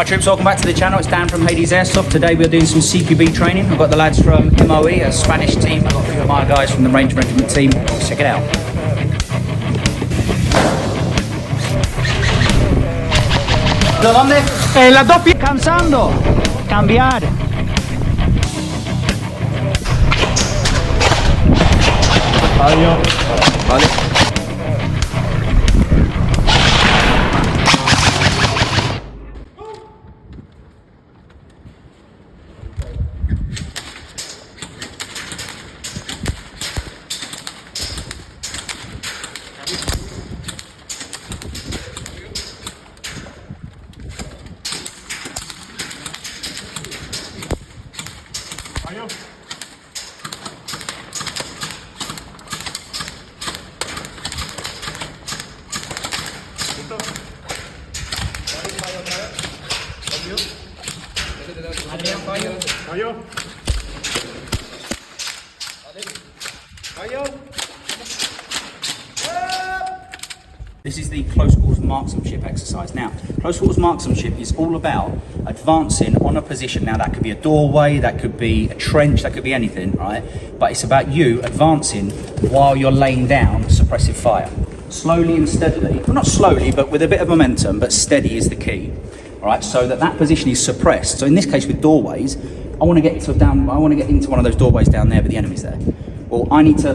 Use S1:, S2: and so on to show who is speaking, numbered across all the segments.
S1: Hi troops, welcome back to the channel. It's Dan from Hades Airsoft. Today we're doing some CQB training. I've got the lads from MOE, a Spanish team. I've got a few of my guys from the Ranger Regiment team. Let's check it out. ¿Dónde? La doppia. Cansando. Cambiar.
S2: Adiós. Vale.
S1: This is the close quarters marksmanship exercise. Now, close quarters marksmanship is all about advancing on a position. Now, that could be a doorway, that could be a trench, that could be anything, right? But it's about you advancing while you're laying down suppressive fire. Slowly and steadily, well, not slowly, but with a bit of momentum, but steady is the key. All right, so that position is suppressed. So in this case with doorways, I want to get into one of those doorways down there, but the enemy's there. Well, I need to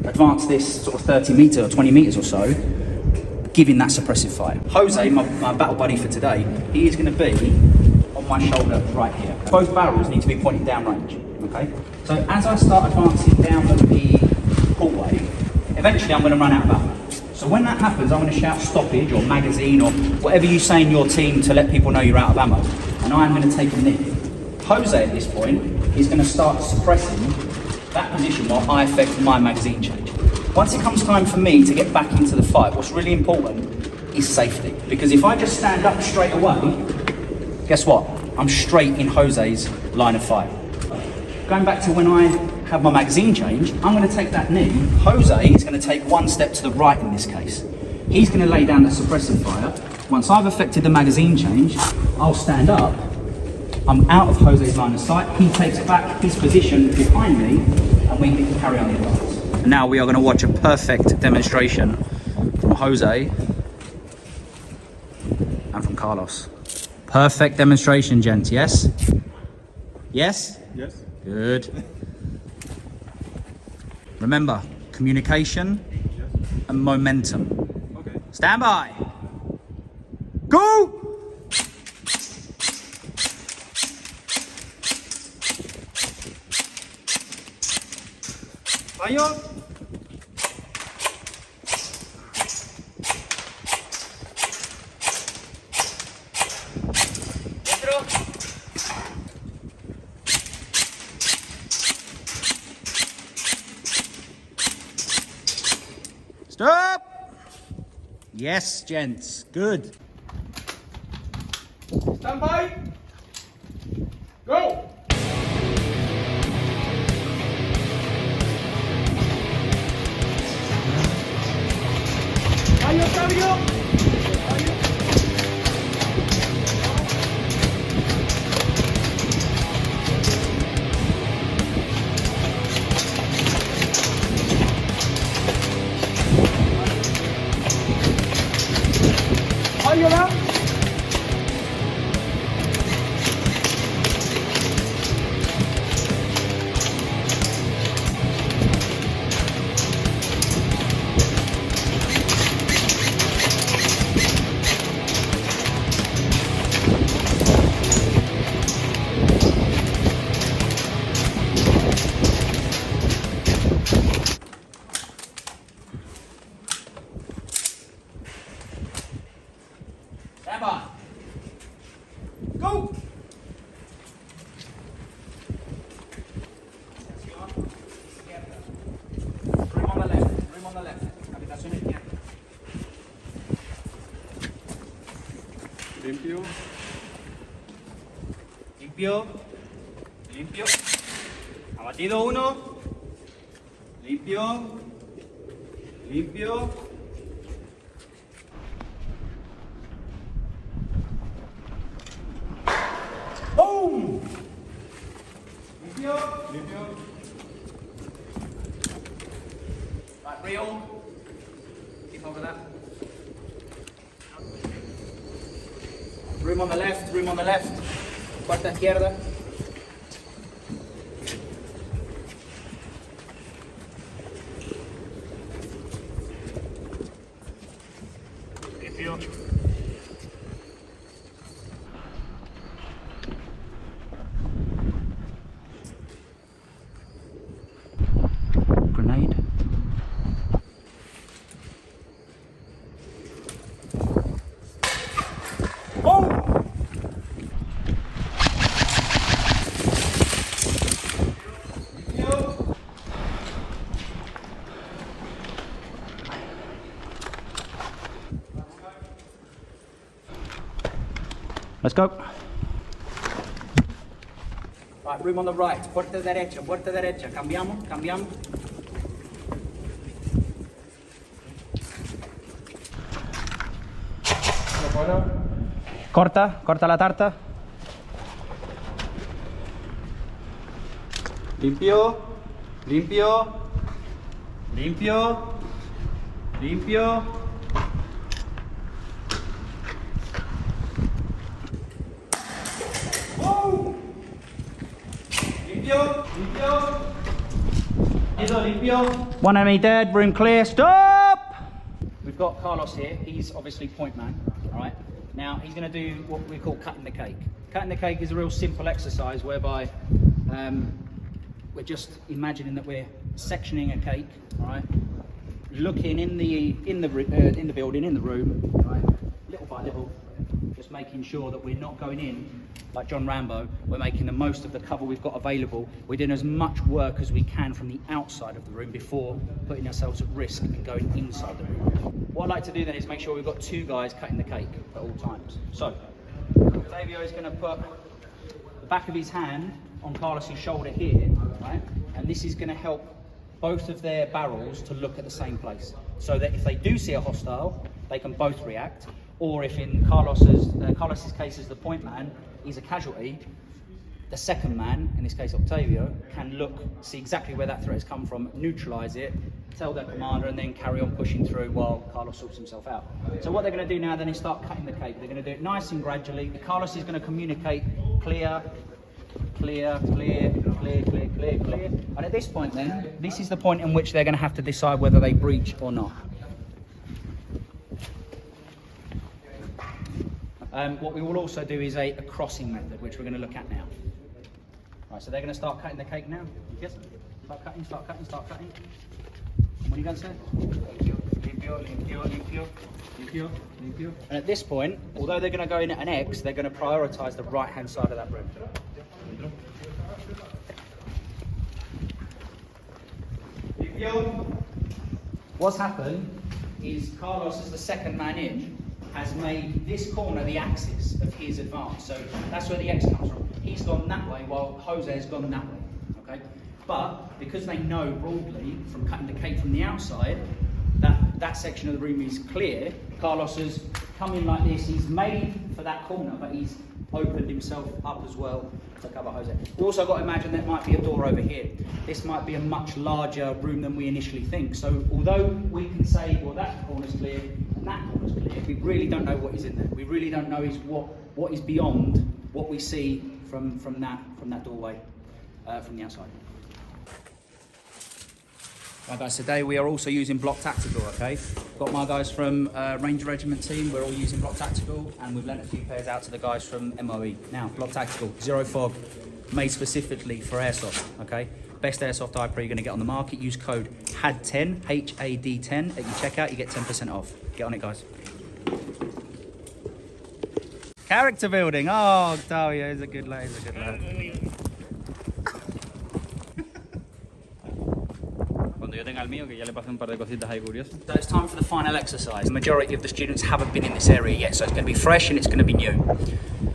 S1: advance this sort of 30 meters or 20 meters or so, giving that suppressive fire. Jose, my battle buddy for today, he is going to be on my shoulder right here. Both barrels need to be pointing down range, okay? So as I start advancing down the hallway, eventually I'm going to run out of ammo. So when that happens, I'm going to shout stoppage or magazine or whatever you say in your team to let people know you're out of ammo. And I'm going to take a nick. Jose at this point is going to start suppressing that position while I effect my magazine change. Once it comes time for me to get back into the fight, what's really important is safety. Because if I just stand up straight away, guess what? I'm straight in Jose's line of fire. Going back to when I have my magazine change, I'm going to take that knee. Jose is going to take one step to the right in this case. He's going to lay down the suppressive fire. Once I've effected the magazine change, I'll stand up. I'm out of Jose's line of sight. He takes back his position behind me, and we can carry on the advance. Now we are going to watch a perfect demonstration from Jose and from Carlos. Perfect demonstration, gents, yes? Yes?
S2: Yes.
S1: Good. Remember, communication and momentum.
S2: Okay.
S1: Stand by. Go! Fire! Stop! Yes, gents. Good.
S2: Stand by. Go. Cambio, cambio. Ayuda.
S1: Stand by. Go! Room on the left, room on the left. Habitación izquierda.
S2: Limpio.
S1: Limpio. Limpio. Abatido uno. Limpio. Limpio. real. Keep over that. Room on the left, room on the left. Puerta izquierda.
S2: Limpio.
S1: Grenade. Oh! Let's go. Right, room on the right. Puerta derecha, puerta derecha. Cambiamos, cambiamos. Corta, corta la tarta. Limpio, limpio, limpio, limpio. ¡Oh! Limpio, limpio. Limpio. One enemy dead, room clear, stop! We've got Carlos here, he's obviously point man, all right? Now, he's going to do what we call cutting the cake. Cutting the cake is a real simple exercise whereby we're just imagining that we're sectioning a cake, all right? Looking in the building, in the room, right? Little by little, just making sure that we're not going in like John Rambo. We're making the most of the cover we've got available. We're doing as much work as we can from the outside of the room before putting ourselves at risk and going inside the room. What I like to do then is make sure we've got two guys cutting the cake at all times. So, Octavio is going to put the back of his hand on Carlos's shoulder here, right? And this is going to help both of their barrels to look at the same place, so that if they do see a hostile, they can both react. Or if in Carlos's case as the point man, he's a casualty, the second man, in this case Octavio, can look, see exactly where that threat has come from, neutralise it, tell their commander, and then carry on pushing through while Carlos sorts himself out. So what they're going to do now then is start cutting the cake. They're going to do it nice and gradually. Carlos is going to communicate clear, clear, clear, clear, clear, clear, clear. And at this point then, this is the point in which they're going to have to decide whether they breach or not. What we will also do is a crossing method, which we're going to look at now. Right, so they're going to start cutting the cake now. Yes? Start cutting, start cutting, start cutting. And what are you going to say? Limpio, limpio, limpio, limpio, limpio. And at this point, although they're going to go in at an X, they're going to prioritise the right-hand side of that room. Limpio. What's happened is Carlos, as the second man in, has made this corner the axis of his advance. So that's where the X comes from. He's gone that way while Jose has gone that way, okay? But because they know broadly from cutting the cake from the outside that that section of the room is clear, Carlos has come in like this. He's made for that corner, but he's opened himself up as well to cover Jose. We've also got to imagine there might be a door over here. This might be a much larger room than we initially think. So although we can say, well, that corner's clear and that corner's clear, we really don't know what is in there. We really don't know is what is beyond what we see from that doorway from the outside. Right guys, today we are also using block tactical, okay? Got my guys from Ranger Regiment team, we're all using block tactical, and we've lent a few pairs out to the guys from MOE. Now, block tactical, zero fog, made specifically for Airsoft, okay? Best Airsoft IPRE you're gonna get on the market. Use code HAD10, H-A-D-10 at your checkout, you get 10% off. Get on it, guys. Character building, oh, Octavio, he's a good lad, he's a good lad. So it's time for the final exercise. The majority of the students haven't been in this area yet, so it's going to be fresh and it's going to be new.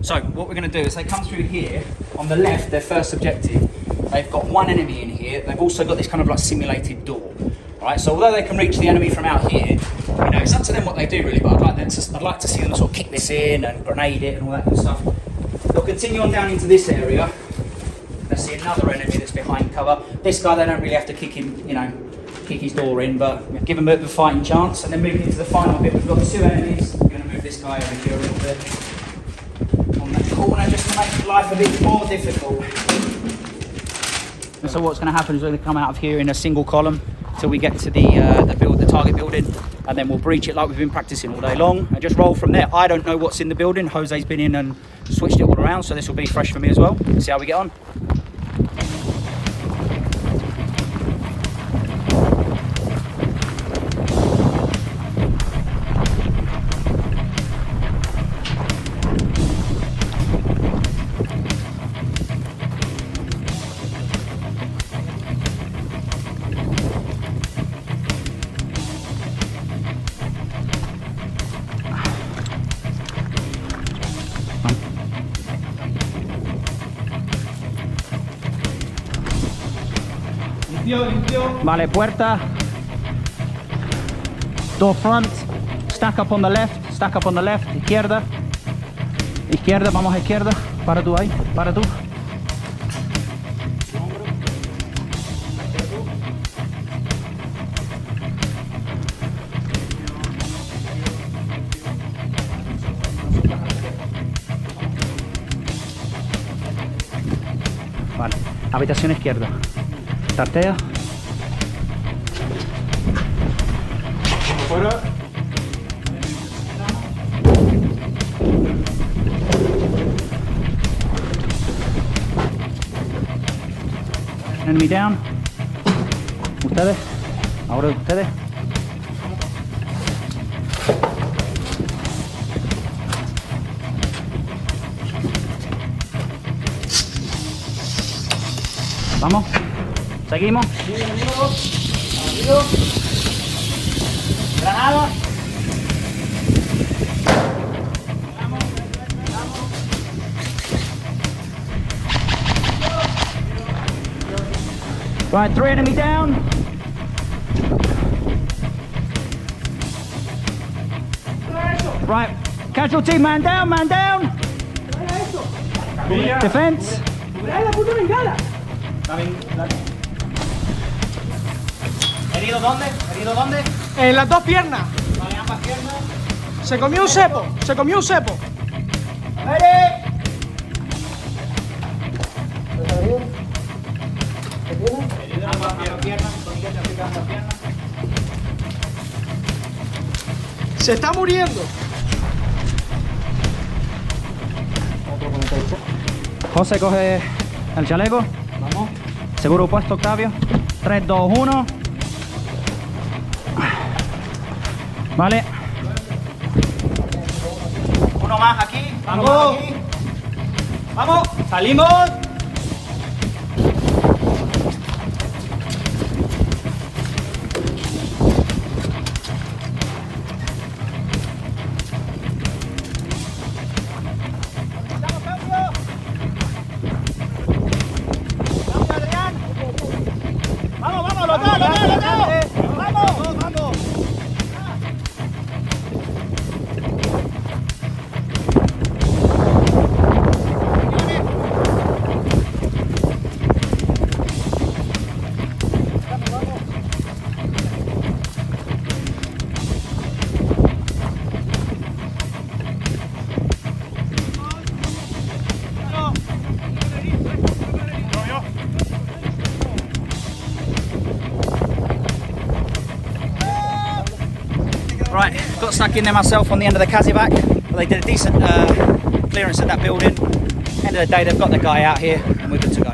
S1: So what we're going to do is they come through here, on the left, their first objective, they've got one enemy in here, they've also got this kind of like simulated door. Right, so although they can reach the enemy from out here, you know, it's up to them what they do really, but I'd like to see them sort of kick this in and grenade it and all that good stuff. They'll continue on down into this area. Let's see another enemy that's behind cover. This guy, they don't really have to kick him kick his door in, but give him a bit of a fighting chance. And then moving into the final bit, we've got 2 enemies. I'm going to move this guy over here a little bit on that corner just to make life a bit more difficult. And so what's going to happen is we're going to come out of here in a single column till we get to the target building, and then we'll breach it like we've been practicing all day long and just roll from there. I don't know what's in the building. Jose's been in and switched it all around, so this will be fresh for me as well. Let's see how we get on. Vale, puerta. Door front. Stack up on the left. Stack up on the left. Izquierda. Izquierda, vamos a izquierda. Para tú ahí. Para tú. Vale. Habitación izquierda. Tartea.
S2: Fuera.
S1: Enemy down. Ustedes. Ahora ustedes. Vamos. Seguimos. Granada. Right, 3 enemy down. Right, casualty, man down, man down. Defense. ¿Herido dónde? ¿Herido dónde?
S3: En las 2 piernas.
S1: Vale, ambas piernas.
S3: Se comió un cepo. Se comió un cepo.
S1: Ambas piernas, tornillete aplicando las piernas.
S3: Se está muriendo.
S1: José coge el chaleco. Vamos. Seguro puesto, Octavio. 3, 2, 1. Vale. Uno más aquí. Vamos. Más aquí. Vamos. Salimos. Right, got stuck in there myself on the end of the Kazivac, but they did a decent clearance of that building. End of the day, they've got the guy out here, and we're good to go.